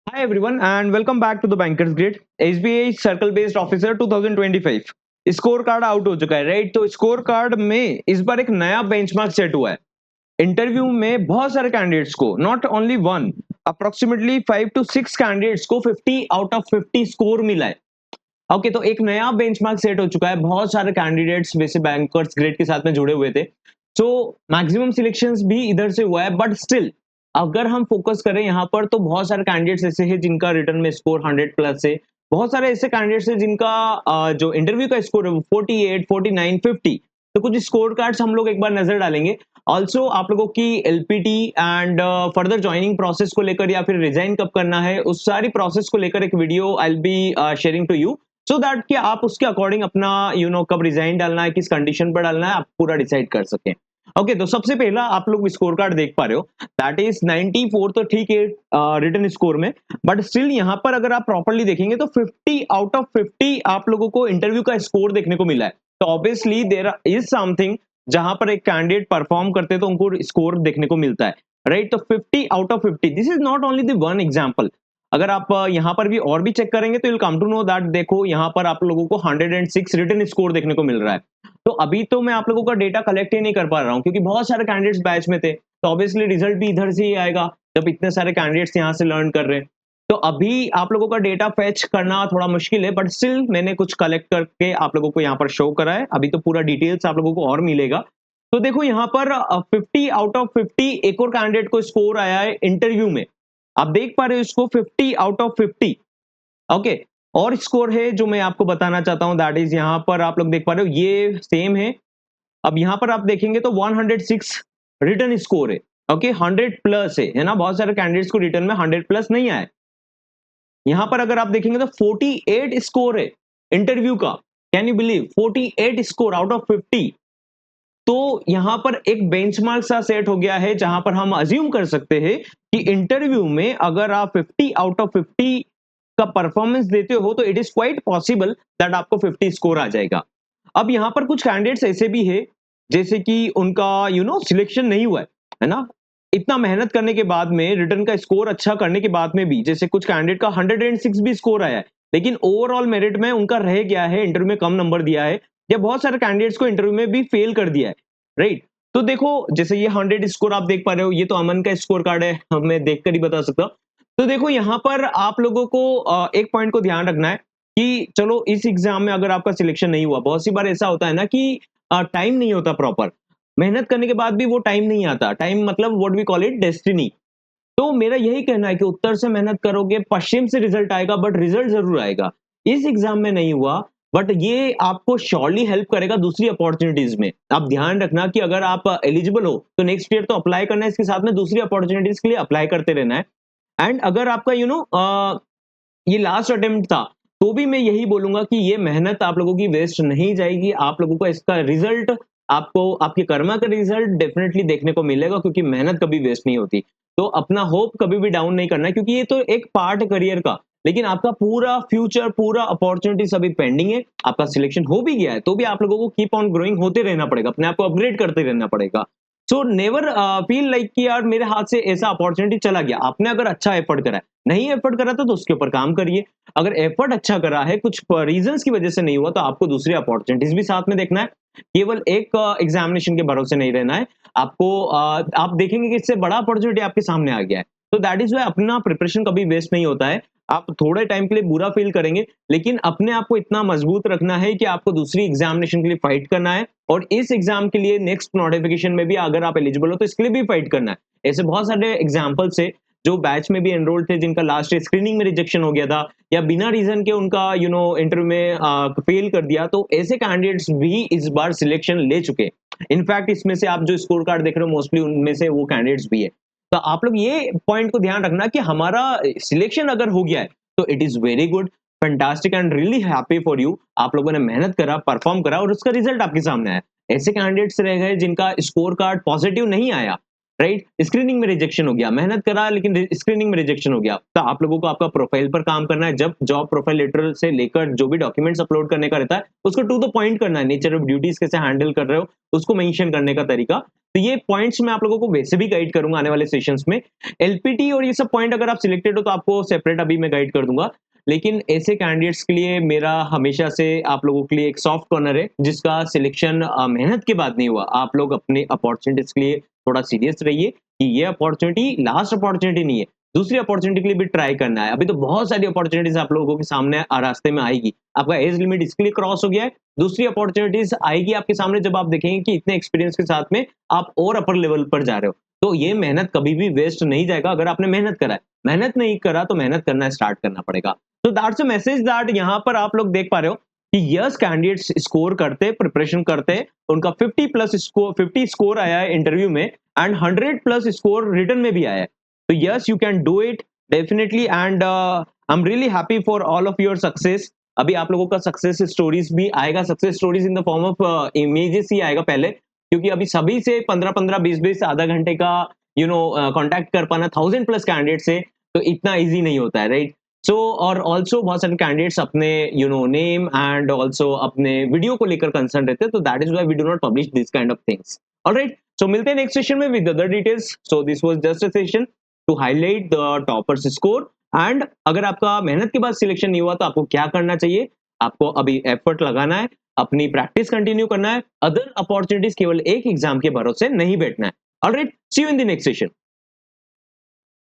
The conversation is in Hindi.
Hi everyone and welcome back to the Bankers Grid. SBI circle based officer 2025 score card out हो चुका है राइट। तो स्कोर कार्ड में इस बार एक नया बेंचमार्क सेट हुआ है। इंटरव्यू में बहुत सारे कैंडिडेट्स को not only one approximately 5 to 6 candidates को 50 आउट ऑफ 50 स्कोर मिला है। ओके तो एक नया बेंचमार्क सेट हो चुका है। बहुत सारे कैंडिडेट्स वैसे बैंकर्स ग्रेड के साथ में जुड़े हुए थे। सो मैक्सिमम सिलेक्शंस भी इधर से हुआ है बट स्टिल अगर हम फोकस करें यहाँ पर तो बहुत सारे कैंडिडेट्स ऐसे हैं जिनका रिटर्न में स्कोर 100 प्लस है। बहुत सारे ऐसे कैंडिडेट्स हैं जिनका जो इंटरव्यू का स्कोर है वो 48, 49, 50। तो कुछ स्कोर कार्ड्स हम लोग एक बार नजर डालेंगे। ऑल्सो आप लोगों की LPT and further joining process को लेकर या फिर रिजाइन कब करना है उस सारी प्रोसेस को लेकर एक video I will be sharing to you so that कि आप उसके अकॉर्डिंग अपना कब रिजाइन डालना है किस कंडीशन पर डालना है आप पूरा डिसाइड कर सकें। ओके तो सबसे पहला आप लोग स्कोर कार्ड देख पा रहे हो दैट इज 94। तो ठीक है रिटर्न स्कोर में बट स्टिल यहाँ पर अगर आप प्रॉपर्ली देखेंगे तो 50 आउट ऑफ 50 आप लोगों को इंटरव्यू का स्कोर देखने को मिला है। तो ऑब्वियसली देयर इज समथिंग जहां पर एक कैंडिडेट परफॉर्म करते हैं तो उनको स्कोर देखने को मिलता है राइट। तो 50 out of 50 this is not only the one example. अगर आप यहाँ पर भी और भी चेक करेंगे तो will come to know that देखो यहाँ पर आप लोगों को 106 रिटर्न स्कोर देखने को मिल रहा है। तो अभी तो मैं आप लोगों का डेटा कलेक्ट ही नहीं कर पा रहा हूँ क्योंकि बहुत सारे कैंडिडेट्स बैच में थे तो ऑब्वियसली रिजल्ट भी इधर से ही आएगा जब इतने सारे कैंडिडेट्स यहाँ से लर्न कर रहे हैं। तो अभी आप लोगों का डेटा फैच करना थोड़ा मुश्किल है बट स्टिल मैंने कुछ कलेक्ट करके आप लोगों को यहाँ पर शो करा है। अभी तो पूरा डिटेल्स आप लोगों को और मिलेगा। तो देखो यहाँ पर 50 आउट ऑफ 50 एक और कैंडिडेट को स्कोर आया है इंटरव्यू में। आप देख पा रहे हो इसको 50 आउट ऑफ 50। ओके और स्कोर है जो मैं आपको बताना चाहता हूं दैट इज यहाँ पर आप लोग देख पा रहे हो ये सेम है। अब यहाँ पर आप देखेंगे तो 106 रिटर्न स्कोर है। ओके 100 प्लस है ना। बहुत सारे कैंडिडेट्स को रिटर्न में 100 प्लस नहीं आया। यहाँ पर अगर आप देखेंगे तो 48 स्कोर है इंटरव्यू का। Can you believe 48 score out of 50। तो यहाँ पर एक बेंचमार्क सा सेट हो गया है जहां पर हम अज्यूम कर सकते हैं कि इंटरव्यू में अगर आप 50 आउट ऑफ 50 का परफॉर्मेंस देते हो तो it is quite possible that आपको 50 स्कोर आ जाएगा। अब यहाँ पर कुछ कैंडिडेट्स ऐसे भी है जैसे कि उनका सिलेक्शन नहीं हुआ है ना। इतना मेहनत करने के बाद में रिटर्न का स्कोर अच्छा करने के बाद में भी जैसे कुछ कैंडिडेट का 106 भी स्कोर आया है लेकिन ओवरऑल मेरिट में उनका रह गया है इंटरव्यू में कम नंबर दिया है या बहुत सारे कैंडिडेट्स को इंटरव्यू में भी फेल कर दिया है राइट। तो देखो जैसे ये 100 स्कोर आप देख पा रहे हो ये तो अमन का स्कोर कार्ड है मैं देखकर ही बता सकता हूँ। तो देखो यहाँ पर आप लोगों को एक पॉइंट को ध्यान रखना है कि चलो इस एग्जाम में अगर आपका सिलेक्शन नहीं हुआ बहुत सी बार ऐसा होता है ना कि टाइम नहीं होता प्रॉपर। मेहनत करने के बाद भी वो टाइम नहीं आता। टाइम मतलब what we call it destiny. तो मेरा यही कहना है कि उत्तर से मेहनत करोगे पश्चिम से रिजल्ट आएगा बट रिजल्ट जरूर आएगा। इस एग्जाम में नहीं हुआ बट ये आपको श्योरली हेल्प करेगा दूसरी अपॉर्चुनिटीज में। आप ध्यान रखना कि अगर आप एलिजिबल हो तो नेक्स्ट ईयर तो अप्लाई करना है इसके साथ में दूसरी अपॉर्चुनिटीज के लिए अप्लाई करते रहना है। एंड अगर आपका ये लास्ट अटेम्प्ट था तो भी मैं यही बोलूंगा कि ये मेहनत आप लोगों की वेस्ट नहीं जाएगी। आप लोगों को इसका रिजल्ट आपको आपके कर्मा का रिजल्ट डेफिनेटली देखने को मिलेगा क्योंकि मेहनत कभी वेस्ट नहीं होती। तो अपना होप कभी भी डाउन नहीं करना है क्योंकि ये तो एक पार्ट है करियर का लेकिन आपका पूरा फ्यूचर पूरा अपॉर्चुनिटीज अभी पेंडिंग है। आपका सिलेक्शन हो भी गया है तो भी आप लोगों को कीप ऑन ग्रोइंग होते रहना पड़ेगा अपने आप को अपग्रेड करते रहना पड़ेगा। सो नेवर फील लाइक कि यार मेरे हाथ से ऐसा अपॉर्चुनिटी चला गया। आपने अगर अच्छा एफर्ट करा है नहीं एफर्ट करा था तो उसके ऊपर काम करिए। अगर एफर्ट अच्छा करा है कुछ रीजंस की वजह से नहीं हुआ तो आपको दूसरी अपॉर्चुनिटीज भी साथ में देखना है। केवल एक एग्जामिनेशन के भरोसे नहीं रहना है आपको। आप देखेंगे कि इससे बड़ा अपॉर्चुनिटी आपके सामने आ गया है। तो दैट इज वाई अपना प्रिपरेशन कभी वेस्ट नहीं होता है। आप थोड़े टाइम के लिए बुरा फील करेंगे लेकिन अपने आप को इतना मजबूत रखना है कि आपको दूसरी एग्जामिनेशन के लिए फाइट करना है और इस एग्जाम के लिए नेक्स्ट नोटिफिकेशन में भी अगर आप एलिजिबल हो तो इसके लिए भी फाइट करना है। ऐसे बहुत सारे एग्जाम्पल्स है जो बैच में भी एनरोल थे जिनका लास्ट स्क्रीनिंग में रिजेक्शन हो गया था या बिना रीजन के उनका इंटरव्यू में फेल कर दिया। तो ऐसे कैंडिडेट्स भी इस बार सिलेक्शन ले चुके। इनफैक्ट इसमें से आप जो स्कोर कार्ड देख रहे हो मोस्टली उनमें से वो कैंडिडेट्स भी है। तो आप लोग ये पॉइंट को ध्यान रखना कि हमारा सिलेक्शन अगर हो गया है तो it is very good fantastic and really happy for you. आप लोगों ने मेहनत करा परफॉर्म करा और उसका रिजल्ट आपके सामने आया। ऐसे कैंडिडेट्स रह गए जिनका स्कोर कार्ड पॉजिटिव नहीं आया राइट, स्क्रीनिंग में रिजेक्शन हो गया, मेहनत करा लेकिन स्क्रीनिंग में रिजेक्शन हो गया, तो आप लोगों को आपका प्रोफाइल पर काम करना है। जब जॉब प्रोफाइल लेटर से लेकर जो भी डॉक्यूमेंट्स अपलोड करने का रहता है उसको टू द पॉइंट करना है, नेचर ऑफ ड्यूटीज कैसे हैंडल कर रहे हो उसको मेंशन करने का तरीका। तो ये पॉइंट्स मैं आप लोगों को वैसे भी गाइड करूंगा आने वाले सेशंस में। एलपीटी और ये सब पॉइंट अगर आप सिलेक्टेड हो तो आपको सेपरेट अभी मैं गाइड कर दूंगा, लेकिन ऐसे कैंडिडेट्स के लिए मेरा हमेशा से आप लोगों के लिए एक सॉफ्ट कॉर्नर है जिसका सिलेक्शन मेहनत के बाद नहीं हुआ। आप लोग अपने अपॉर्चुनिटीज के लिए थोड़ा सीरियस रहिए कि ये अपॉर्चुनिटी लास्ट अपॉर्चुनिटी नहीं है, दूसरी अपॉर्चुनिटी के लिए भी ट्राई करना है। अभी तो बहुत सारी अपॉर्चुनिटीज आप लोगों के सामने रास्ते में आएगी, आपका एज लिमिट इसके लिए क्रॉस हो गया है, दूसरी अपॉर्चुनिटीज आएगी आपके सामने जब आप देखेंगे कि इतने एक्सपीरियंस के साथ में आप और अपर लेवल पर जा रहे हो। तो ये मेहनत कभी भी वेस्ट नहीं जाएगा अगर आपने मेहनत करा है। मेहनत नहीं करा तो मेहनत करना स्टार्ट करना पड़ेगा। तो दैट्स अ मैसेज दैट यहाँ पर आप लोग देख पा रहे हो कि यस कैंडिडेट्स स्कोर करते प्रिपरेशन करते, उनका 50 स्कोर आया है इंटरव्यू में एंड 100+ स्कोर रिटर्न में भी आया है। तो yes you can do it definitely and I am really happy for all of your success. अभी आप लोगों का सक्सेस स्टोरीज भी आएगा, success stories in the form of images ही आएगा पहले, क्योंकि अभी सभी से 15-15 20-20 आधा घंटे का कांटेक्ट कर पाना 1000+ कैंडिडेट से तो इतना इजी नहीं होता है, राइट। सो और ऑल्सो बहुत सारे कैंडिडेट्स अपने नेम एंड ऑल्सो अपने वीडियो को लेकर कंसर्न रहते हैं, तो that is why we do not publish this kind of things. Alright, so मिलते हैं नेक्स्ट सेशन में with other details. So this was just a session to highlight the toppers score and अगर आपका मेहनत के बाद सिलेक्शन नहीं हुआ तो आपको क्या करना चाहिए, आपको अभी एफर्ट लगाना है, अपनी प्रैक्टिस कंटिन्यू करना है, अदर अपॉर्चुनिटीज केवल एक एग्जाम के भरोसे नहीं बैठना है। Alright, see you in the next session.